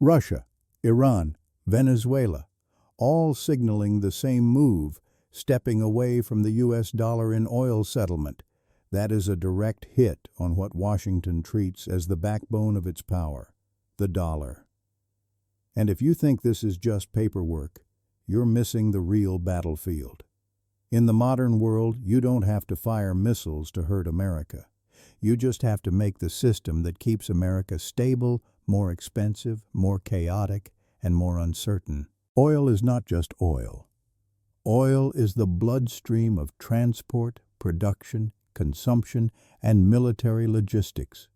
Russia, Iran, Venezuela, all signaling the same move, stepping away from the US dollar in oil settlement. That is a direct hit on what Washington treats as the backbone of its power, the dollar. And if you think this is just paperwork, you're missing the real battlefield. In the modern world, you don't have to fire missiles to hurt America. You just have to make the system that keeps America stable, more expensive, more chaotic, and more uncertain. Oil is not just oil. Oil is the bloodstream of transport, production, consumption, and military logistics.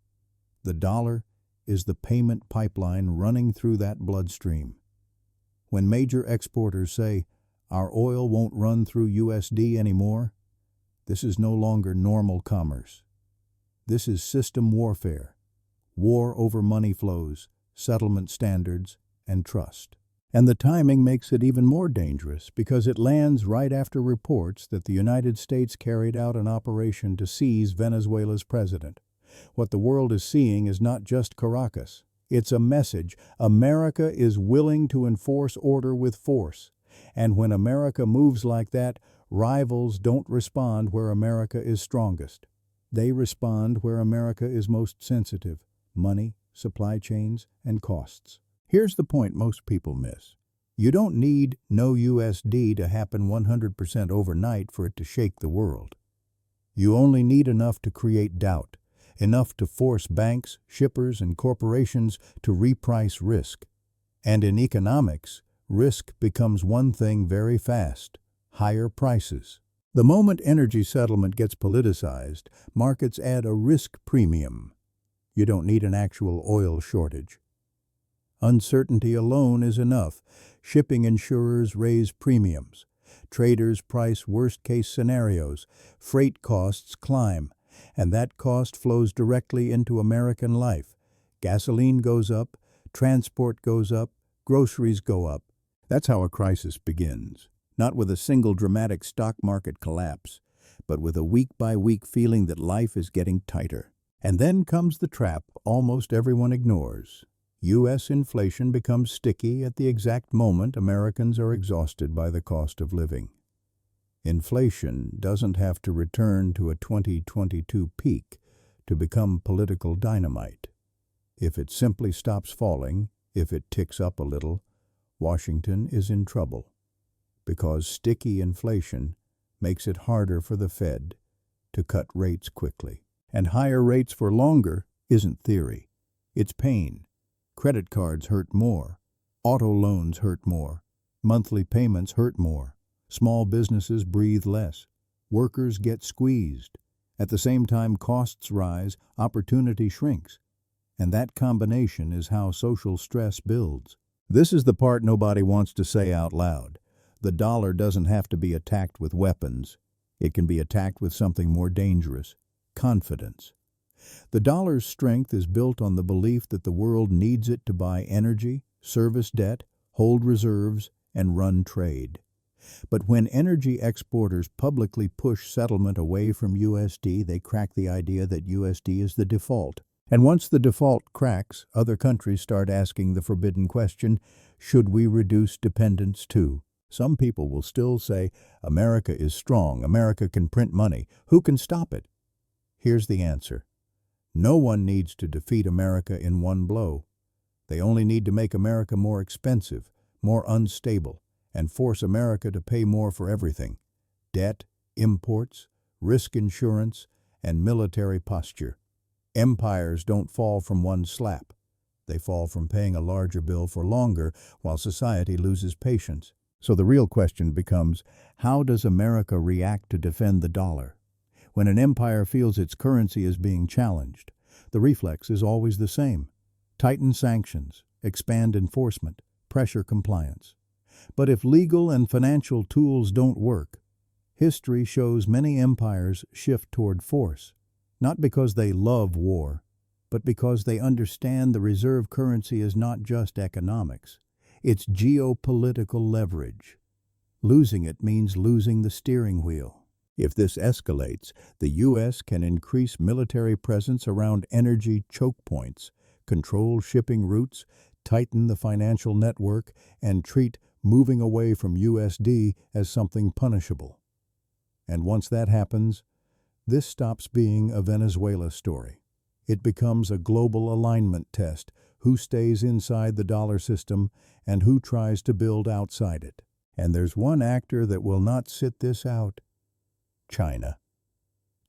The dollar is the payment pipeline running through that bloodstream. When major exporters say, "Our oil won't run through USD anymore," this is no longer normal commerce. This is system warfare, war over money flows, settlement standards, and trust. And the timing makes it even more dangerous because it lands right after reports that the United States carried out an operation to seize Venezuela's president. What the world is seeing is not just Caracas. It's a message. America is willing to enforce order with force. And when America moves like that, rivals don't respond where America is strongest. They respond where America is most sensitive: money, supply chains, and costs. Here's the point most people miss. You don't need no USD to happen 100% overnight for it to shake the world. You only need enough to create doubt, enough to force banks, shippers, and corporations to reprice risk. And in economics, risk becomes one thing very fast: higher prices. The moment energy settlement gets politicized, markets add a risk premium. You don't need an actual oil shortage. Uncertainty alone is enough. Shipping insurers raise premiums. Traders price worst-case scenarios. Freight costs climb, and that cost flows directly into American life. Gasoline goes up, transport goes up, groceries go up. That's how a crisis begins. Not with a single dramatic stock market collapse, but with a week-by-week feeling that life is getting tighter. And then comes the trap almost everyone ignores. U.S. inflation becomes sticky at the exact moment Americans are exhausted by the cost of living. Inflation doesn't have to return to a 2022 peak to become political dynamite. If it simply stops falling, if it ticks up a little, Washington is in trouble. Because sticky inflation makes it harder for the Fed to cut rates quickly. And higher rates for longer isn't theory. It's pain. Credit cards hurt more. Auto loans hurt more. Monthly payments hurt more. Small businesses breathe less. Workers get squeezed. At the same time, costs rise, opportunity shrinks. And that combination is how social stress builds. This is the part nobody wants to say out loud. The dollar doesn't have to be attacked with weapons. It can be attacked with something more dangerous: confidence. The dollar's strength is built on the belief that the world needs it to buy energy, service debt, hold reserves, and run trade. But when energy exporters publicly push settlement away from USD, they crack the idea that USD is the default. And once the default cracks, other countries start asking the forbidden question: should we reduce dependence too? Some people will still say, America is strong, America can print money, who can stop it? Here's the answer. No one needs to defeat America in one blow. They only need to make America more expensive, more unstable, and force America to pay more for everything: debt, imports, risk insurance, and military posture. Empires don't fall from one slap. They fall from paying a larger bill for longer while society loses patience. So the real question becomes, how does America react to defend the dollar? When an empire feels its currency is being challenged, the reflex is always the same: tighten sanctions, expand enforcement, pressure compliance. But if legal and financial tools don't work, history shows many empires shift toward force, not because they love war, but because they understand the reserve currency is not just economics. It's geopolitical leverage. Losing it means losing the steering wheel. If this escalates, the U.S. can increase military presence around energy choke points, control shipping routes, tighten the financial network, and treat moving away from USD as something punishable. And once that happens, this stops being a Venezuela story. It becomes a global alignment test: who stays inside the dollar system and who tries to build outside it. And there's one actor that will not sit this out: China.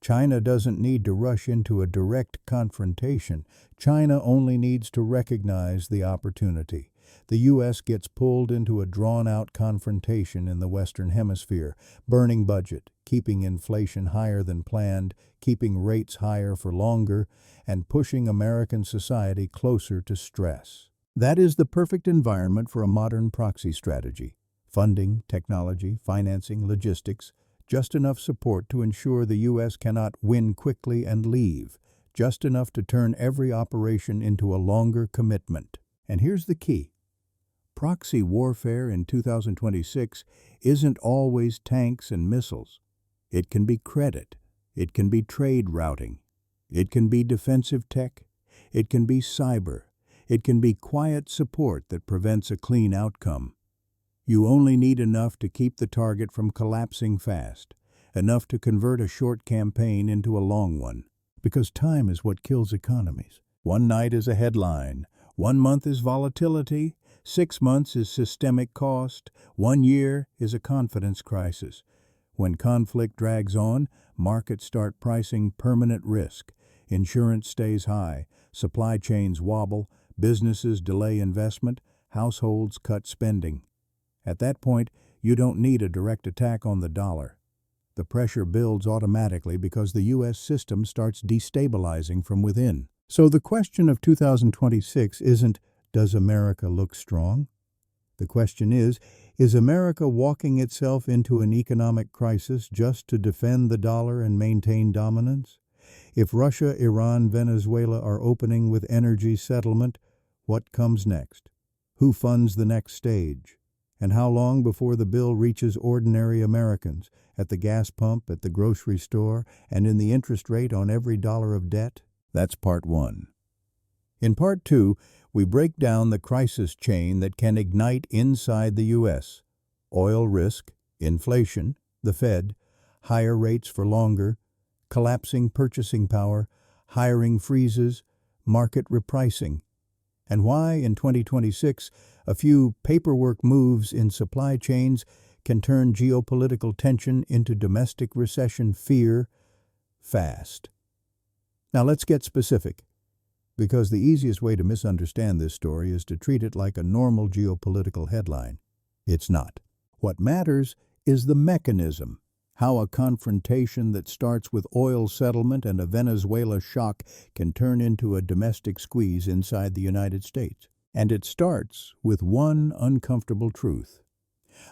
China doesn't need to rush into a direct confrontation. China only needs to recognize the opportunity. The U.S. gets pulled into a drawn-out confrontation in the Western Hemisphere, burning budget, keeping inflation higher than planned, keeping rates higher for longer, and pushing American society closer to stress. That is the perfect environment for a modern proxy strategy. Funding, technology, financing, logistics, just enough support to ensure the U.S. cannot win quickly and leave, just enough to turn every operation into a longer commitment. And here's the key: proxy warfare in 2026 isn't always tanks and missiles. It can be credit, it can be trade routing, it can be defensive tech, it can be cyber, it can be quiet support that prevents a clean outcome. You only need enough to keep the target from collapsing fast, enough to convert a short campaign into a long one. Because time is what kills economies. One night is a headline, 1 month is volatility, 6 months is systemic cost, 1 year is a confidence crisis. When conflict drags on, markets start pricing permanent risk. Insurance stays high, supply chains wobble, businesses delay investment, households cut spending. At that point, you don't need a direct attack on the dollar. The pressure builds automatically because the U.S. system starts destabilizing from within. So the question of 2026 isn't, does America look strong? The question is America walking itself into an economic crisis just to defend the dollar and maintain dominance? If Russia, Iran, Venezuela are opening with energy settlement, what comes next? Who funds the next stage? And how long before the bill reaches ordinary Americans, at the gas pump, at the grocery store, and in the interest rate on every dollar of debt? That's part one. In part two, we break down the crisis chain that can ignite inside the U.S. Oil risk, inflation, the Fed, higher rates for longer, collapsing purchasing power, hiring freezes, market repricing, and why in 2026 a few paperwork moves in supply chains can turn geopolitical tension into domestic recession fear fast. Now let's get specific, because the easiest way to misunderstand this story is to treat it like a normal geopolitical headline. It's not. What matters is the mechanism, how a confrontation that starts with oil settlement and a Venezuela shock can turn into a domestic squeeze inside the United States. And it starts with one uncomfortable truth.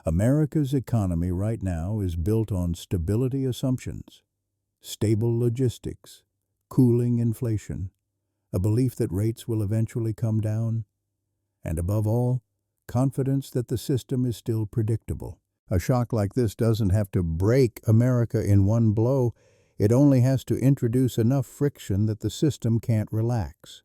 America's economy right now is built on stability assumptions, stable logistics, cooling inflation, a belief that rates will eventually come down, and above all, confidence that the system is still predictable. A shock like this doesn't have to break America in one blow. It only has to introduce enough friction that the system can't relax.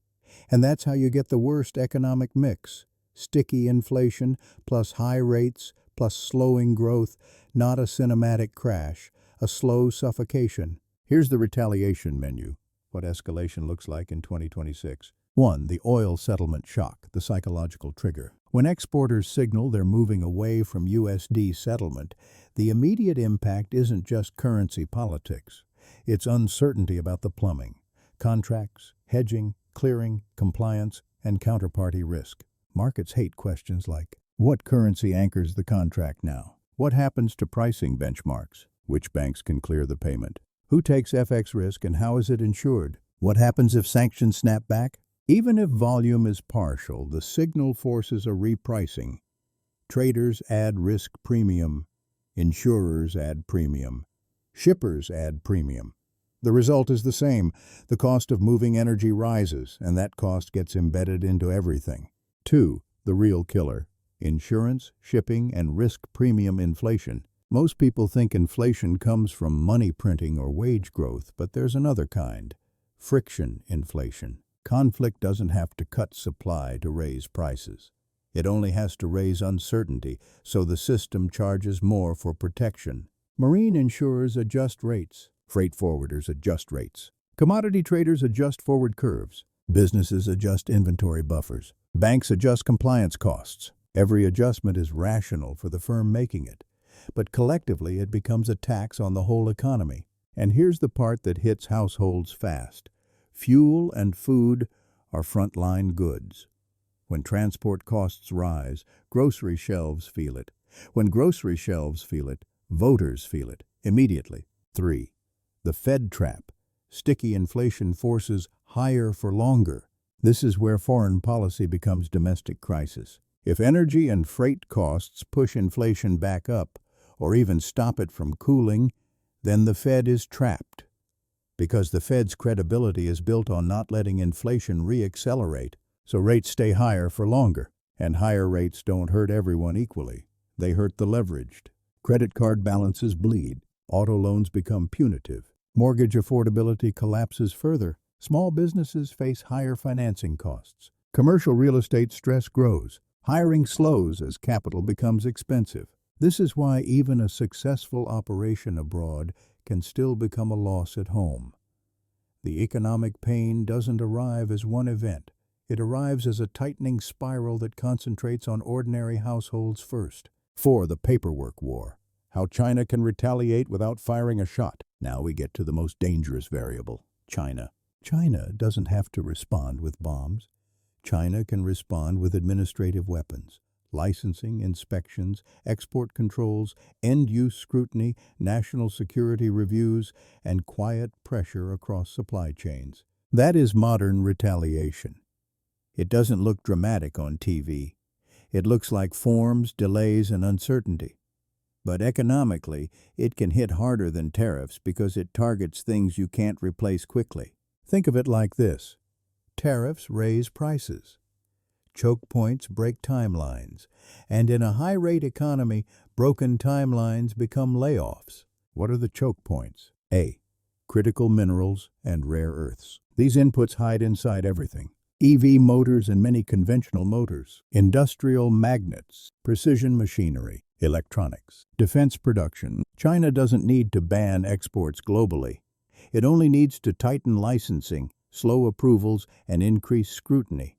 And that's how you get the worst economic mix: sticky inflation plus high rates plus slowing growth, not a cinematic crash, a slow suffocation. Here's the retaliation menu, what escalation looks like in 2026. 1. The oil settlement shock, the psychological trigger. When exporters signal they're moving away from USD settlement, the immediate impact isn't just currency politics. It's uncertainty about the plumbing: contracts, hedging, clearing, compliance, and counterparty risk. Markets hate questions like, what currency anchors the contract now? What happens to pricing benchmarks? Which banks can clear the payment? Who takes FX risk and how is it insured? What happens if sanctions snap back? Even if volume is partial, the signal forces a repricing. Traders add risk premium. Insurers add premium. Shippers add premium. The result is the same. The cost of moving energy rises, and that cost gets embedded into everything. 2. The real killer: insurance, shipping, and risk premium inflation. Most people think inflation comes from money printing or wage growth, but there's another kind: friction inflation. Conflict doesn't have to cut supply to raise prices. It only has to raise uncertainty, so the system charges more for protection. Marine insurers adjust rates. Freight forwarders adjust rates. Commodity traders adjust forward curves. Businesses adjust inventory buffers. Banks adjust compliance costs. Every adjustment is rational for the firm making it, but collectively it becomes a tax on the whole economy. And here's the part that hits households fast. Fuel and food are frontline goods. When transport costs rise, grocery shelves feel it. When grocery shelves feel it, voters feel it immediately. 3. The Fed trap. Sticky inflation forces higher for longer. This is where foreign policy becomes domestic crisis. If energy and freight costs push inflation back up, or even stop it from cooling, then the Fed is trapped. Because the Fed's credibility is built on not letting inflation re-accelerate, so rates stay higher for longer. And higher rates don't hurt everyone equally. They hurt the leveraged. Credit card balances bleed. Auto loans become punitive. Mortgage affordability collapses further. Small businesses face higher financing costs. Commercial real estate stress grows. Hiring slows as capital becomes expensive. This is why even a successful operation abroad can still become a loss at home. The economic pain doesn't arrive as one event. It arrives as a tightening spiral that concentrates on ordinary households first. 4. The paperwork war. How China can retaliate without firing a shot. Now we get to the most dangerous variable, China. China doesn't have to respond with bombs. China can respond with administrative weapons, licensing, inspections, export controls, end-use scrutiny, national security reviews, and quiet pressure across supply chains. That is modern retaliation. It doesn't look dramatic on TV. It looks like forms, delays, and uncertainty. But economically, it can hit harder than tariffs because it targets things you can't replace quickly. Think of it like this. Tariffs raise prices. Choke points break timelines. And in a high-rate economy, broken timelines become layoffs. What are the choke points? A. Critical minerals and rare earths. These inputs hide inside everything. EV motors and many conventional motors. Industrial magnets. Precision machinery. Electronics. Defense production. China doesn't need to ban exports globally. It only needs to tighten licensing, slow approvals, and increase scrutiny.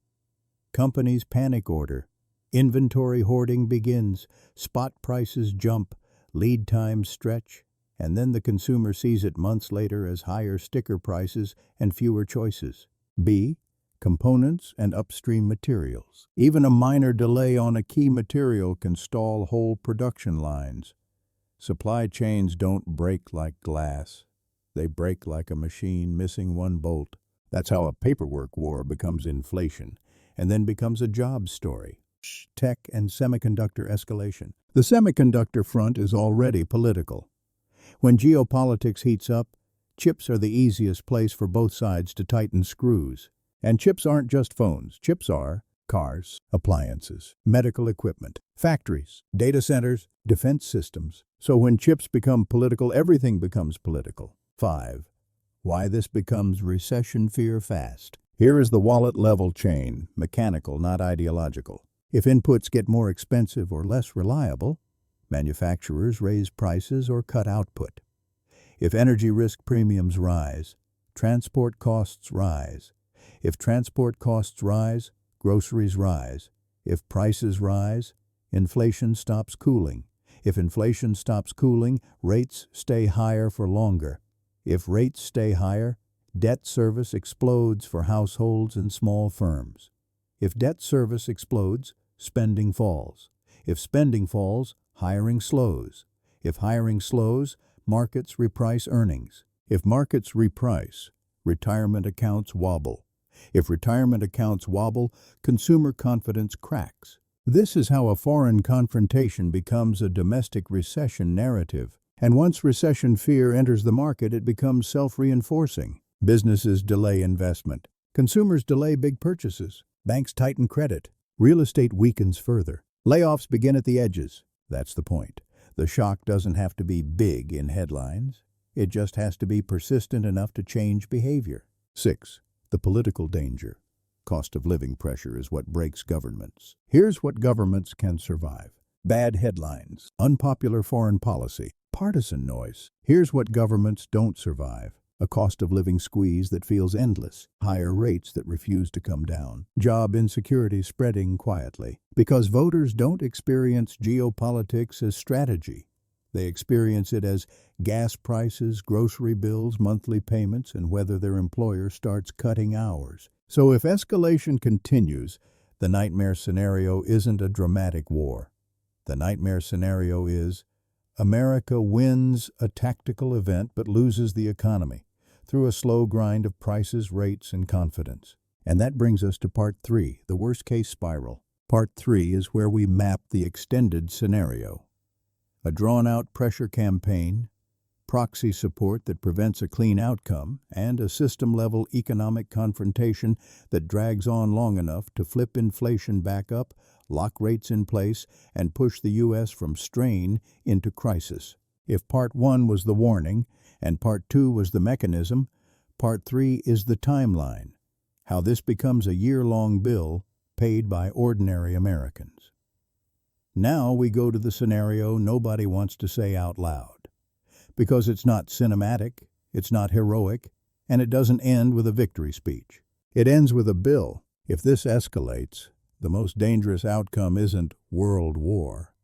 Companies panic order. Inventory hoarding begins. Spot prices jump. Lead times stretch. And then the consumer sees it months later as higher sticker prices and fewer choices. B. Components and upstream materials. Even a minor delay on a key material can stall whole production lines. Supply chains don't break like glass. They break like a machine missing one bolt. That's how a paperwork war becomes inflation, and then becomes a job story. Tech and semiconductor escalation. The semiconductor front is already political. When geopolitics heats up, chips are the easiest place for both sides to tighten screws. And chips aren't just phones. Chips are cars, appliances, medical equipment, factories, data centers, defense systems. So when chips become political, everything becomes political. 5. Why this becomes recession fear fast. Here is the wallet level chain, mechanical, not ideological. If inputs get more expensive or less reliable, manufacturers raise prices or cut output. If energy risk premiums rise, transport costs rise. If transport costs rise, groceries rise. If prices rise, inflation stops cooling. If inflation stops cooling, rates stay higher for longer. If rates stay higher, debt service explodes for households and small firms. If debt service explodes, spending falls. If spending falls, hiring slows. If hiring slows, markets reprice earnings. If markets reprice, retirement accounts wobble. If retirement accounts wobble, consumer confidence cracks. This is how a foreign confrontation becomes a domestic recession narrative. And once recession fear enters the market, it becomes self-reinforcing. Businesses delay investment. Consumers delay big purchases. Banks tighten credit. Real estate weakens further. Layoffs begin at the edges. That's the point. The shock doesn't have to be big in headlines. It just has to be persistent enough to change behavior. 6. The political danger. Cost of living pressure is what breaks governments. Here's what governments can survive. Bad headlines, unpopular foreign policy, partisan noise. Here's what governments don't survive. A cost of living squeeze that feels endless, higher rates that refuse to come down, job insecurity spreading quietly. Because voters don't experience geopolitics as strategy. They experience it as gas prices, grocery bills, monthly payments, and whether their employer starts cutting hours. So if escalation continues, the nightmare scenario isn't a dramatic war. The nightmare scenario is America wins a tactical event but loses the economy through a slow grind of prices, rates, and confidence. And that brings us to Part 3, the worst-case spiral. Part 3 is where we map the extended scenario. A drawn-out pressure campaign, proxy support that prevents a clean outcome, and a system-level economic confrontation that drags on long enough to flip inflation back up, lock rates in place, and push the U.S. from strain into crisis. If Part 1 was the warning, and Part 2 was the mechanism, Part 3 is the timeline, how this becomes a year-long bill paid by ordinary Americans. Now we go to the scenario nobody wants to say out loud, because it's not cinematic, it's not heroic, and it doesn't end with a victory speech. It ends with a bill. If this escalates, the most dangerous outcome isn't world war.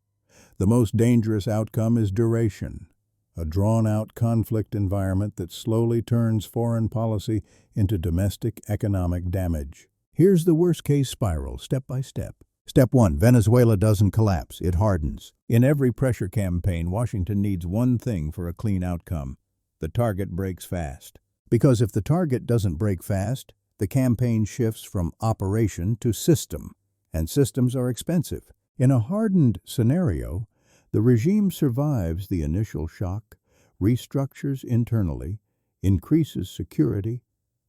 The most dangerous outcome is duration, a drawn-out conflict environment that slowly turns foreign policy into domestic economic damage. Here's the worst-case spiral, step by step. Step 1. Venezuela doesn't collapse, it hardens. In every pressure campaign, Washington needs one thing for a clean outcome. The target breaks fast. Because if the target doesn't break fast, the campaign shifts from operation to system, and systems are expensive. In a hardened scenario, the regime survives the initial shock, restructures internally, increases security,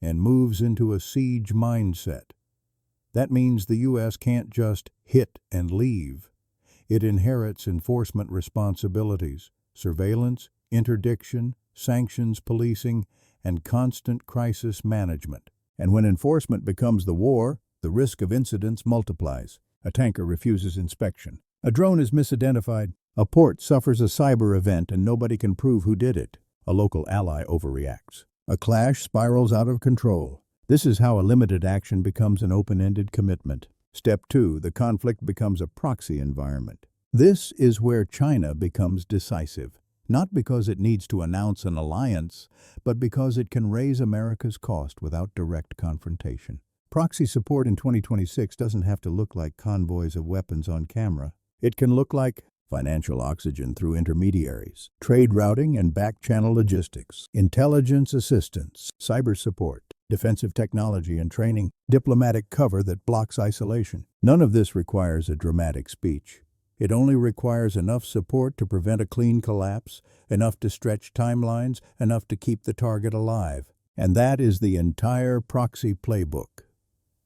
and moves into a siege mindset. That means the U.S. can't just hit and leave. It inherits enforcement responsibilities, surveillance, interdiction, sanctions policing, and constant crisis management. And when enforcement becomes the war, the risk of incidents multiplies. A tanker refuses inspection. A drone is misidentified. A port suffers a cyber event and nobody can prove who did it. A local ally overreacts. A clash spirals out of control. This is how a limited action becomes an open-ended commitment. Step 2. The conflict becomes a proxy environment. This is where China becomes decisive, not because it needs to announce an alliance, but because it can raise America's cost without direct confrontation. Proxy support in 2026 doesn't have to look like convoys of weapons on camera. It can look like financial oxygen through intermediaries, trade routing and back-channel logistics, intelligence assistance, cyber support, defensive technology and training, diplomatic cover that blocks isolation. None of this requires a dramatic speech. It only requires enough support to prevent a clean collapse, enough to stretch timelines, enough to keep the target alive. And that is the entire proxy playbook.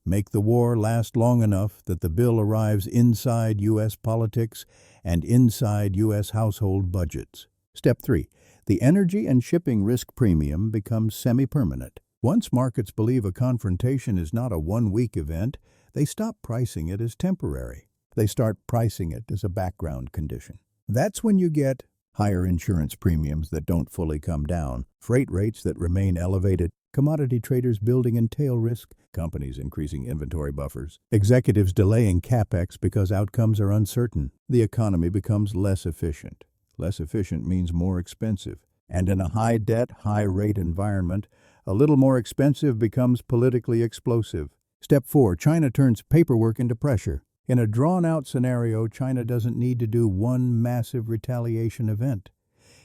Make the war last long enough that the bill arrives inside U.S. politics and inside U.S. household budgets. Step 3. The energy and shipping risk premium becomes semi-permanent. Once markets believe a confrontation is not a one-week event, they stop pricing it as temporary. They start pricing it as a background condition. That's when you get higher insurance premiums that don't fully come down, freight rates that remain elevated, commodity traders building in tail risk, companies increasing inventory buffers, executives delaying capex because outcomes are uncertain. The economy becomes less efficient. Less efficient means more expensive. And in a high-debt, high-rate environment, a little more expensive becomes politically explosive. Step 4. China turns paperwork into pressure. In a drawn-out scenario, China doesn't need to do one massive retaliation event.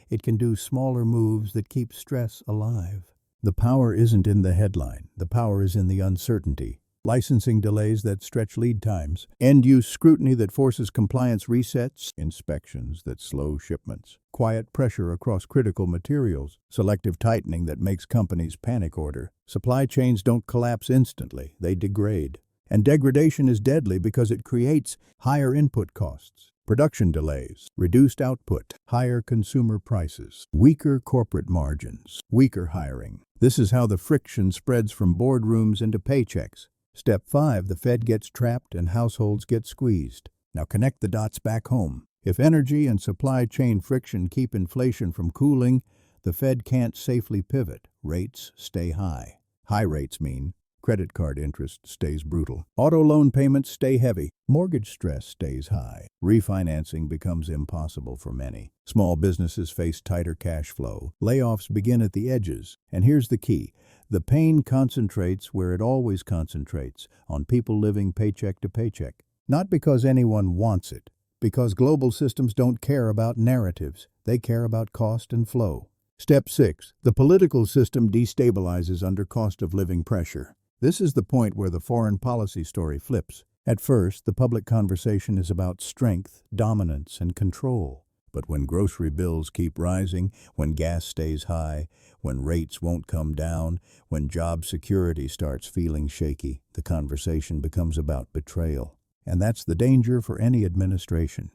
It can do smaller moves that keep stress alive. The power isn't in the headline. The power is in the uncertainty. Licensing delays that stretch lead times. End-use scrutiny that forces compliance resets. Inspections that slow shipments. Quiet pressure across critical materials. Selective tightening that makes companies panic order. Supply chains don't collapse instantly. They degrade. And degradation is deadly because it creates higher input costs. production delays, reduced output, higher consumer prices, weaker corporate margins, weaker hiring. This is how the friction spreads from boardrooms into paychecks. Step 5, the Fed gets trapped and households get squeezed. Now connect the dots back home. If energy and supply chain friction keep inflation from cooling, the Fed can't safely pivot. Rates stay high. High rates mean credit card interest stays brutal. Auto loan payments stay heavy. Mortgage stress stays high. Refinancing becomes impossible for many. Small businesses face tighter cash flow. Layoffs begin at the edges. And here's the key. The pain concentrates where it always concentrates, on people living paycheck to paycheck. Not because anyone wants it, because global systems don't care about narratives. They care about cost and flow. Step 6. The political system destabilizes under cost of living pressure. This is the point where the foreign policy story flips. At first, the public conversation is about strength, dominance, and control. But when grocery bills keep rising, when gas stays high, when rates won't come down, when job security starts feeling shaky, the conversation becomes about betrayal. And that's the danger for any administration.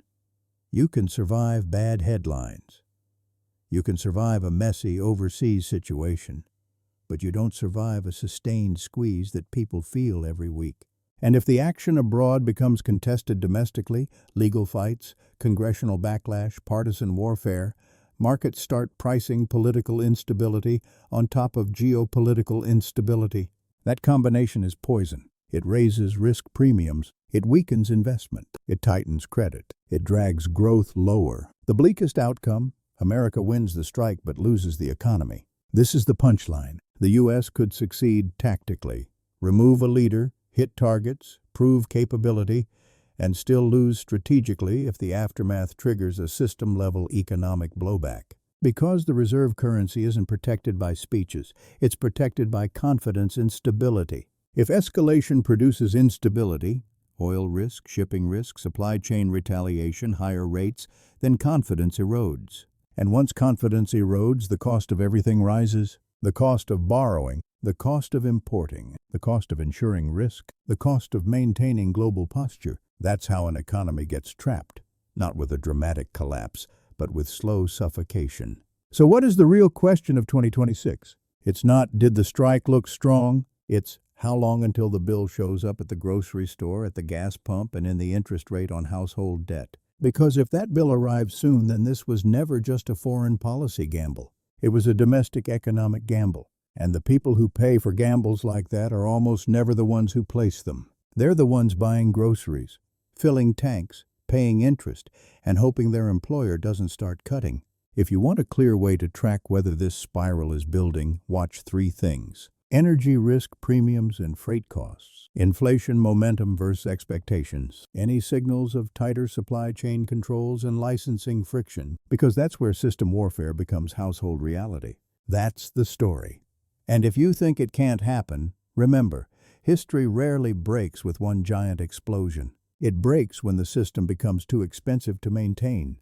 You can survive bad headlines. You can survive a messy overseas situation. But you don't survive a sustained squeeze that people feel every week. And if the action abroad becomes contested domestically, legal fights, congressional backlash, partisan warfare, markets start pricing political instability on top of geopolitical instability. That combination is poison. It raises risk premiums. It weakens investment. It tightens credit. It drags growth lower. The bleakest outcome: America wins the strike but loses the economy. This is the punchline. The U.S. could succeed tactically, remove a leader, hit targets, prove capability, and still lose strategically if the aftermath triggers a system-level economic blowback. Because the reserve currency isn't protected by speeches, it's protected by confidence in stability. If escalation produces instability, oil risk, shipping risk, supply chain retaliation, higher rates, then confidence erodes. And once confidence erodes, the cost of everything rises. The cost of borrowing, the cost of importing, the cost of ensuring risk, the cost of maintaining global posture. That's how an economy gets trapped, not with a dramatic collapse, but with slow suffocation. So what is the real question of 2026? It's not, did the strike look strong? It's, how long until the bill shows up at the grocery store, at the gas pump, and in the interest rate on household debt? Because if that bill arrives soon, then this was never just a foreign policy gamble. It was a domestic economic gamble. And the people who pay for gambles like that are almost never the ones who place them. They're the ones buying groceries, filling tanks, paying interest, and hoping their employer doesn't start cutting. If you want a clear way to track whether this spiral is building, watch 3 things. Energy risk premiums and freight costs. Inflation momentum versus expectations. Any signals of tighter supply chain controls and licensing friction, because that's where system warfare becomes household reality. That's the story. And if you think it can't happen, remember, history rarely breaks with one giant explosion. It breaks when the system becomes too expensive to maintain.